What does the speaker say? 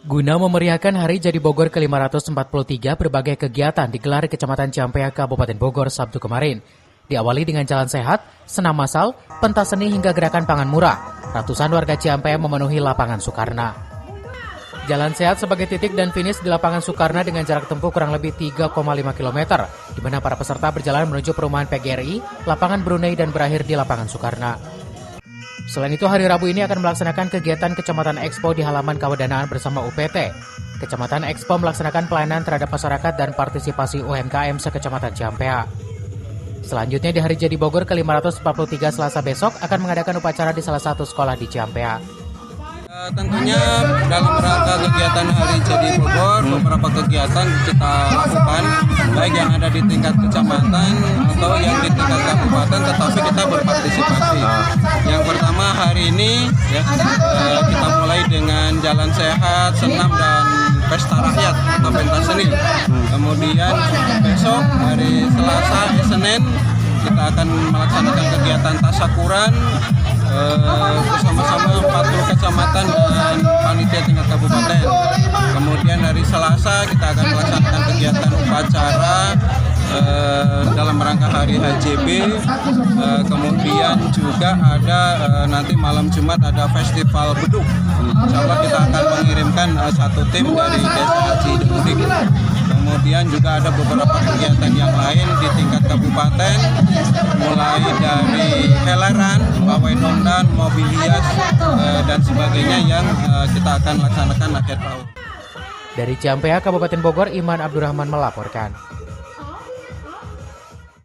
Guna memeriahkan Hari Jadi Bogor ke-543, berbagai kegiatan digelar di Kecamatan Ciampea, Kabupaten Bogor, Sabtu kemarin. Diawali dengan jalan sehat, senam massal, pentas seni hingga gerakan pangan murah. Ratusan warga Ciampea memenuhi lapangan Soekarna. Jalan sehat sebagai titik dan finish di lapangan Soekarna dengan jarak tempuh kurang lebih 3,5 km, di mana para peserta berjalan menuju perumahan PGRI, lapangan Brunei dan berakhir di lapangan Soekarna. Selain itu, hari Rabu ini akan melaksanakan kegiatan Kecamatan Expo di halaman Kawedanaan bersama UPT. Kecamatan Expo melaksanakan pelayanan terhadap masyarakat dan partisipasi UMKM se-Kecamatan Ciampea. Selanjutnya di Hari Jadi Bogor ke-543 Selasa besok akan mengadakan upacara di salah satu sekolah di Ciampea. Tentunya dalam rangka kegiatan Hari Jadi Bogor, beberapa kegiatan kita lakukan, baik yang ada di tingkat kecamatan atau yang di tingkat kabupaten, tetapi kita berpartisipasi. Yang pertama hari ini ya, kita mulai dengan jalan sehat, senam dan pesta rakyat atau pentas seni. Kemudian besok hari Selasa, Senin kita akan melaksanakan kegiatan tasakuran bersama-sama 40 kecamatan dan panitia tingkat kabupaten. Kemudian hari Selasa kita akan melaksanakan kegiatan upacara dalam rangka hari HJB. Kemudian juga ada nanti malam Jumat ada festival beduk. Insya Allah kita akan mengirimkan satu tim dari Desa Haji Mudik. Kemudian juga ada beberapa kegiatan yang lain di tingkat kabupaten, mulai dari helaran, pawai domdan, mobil hias, dan sebagainya yang kita akan laksanakan akhir tahun. Dari Ciampea, Kabupaten Bogor, Iman Abdurrahman melaporkan.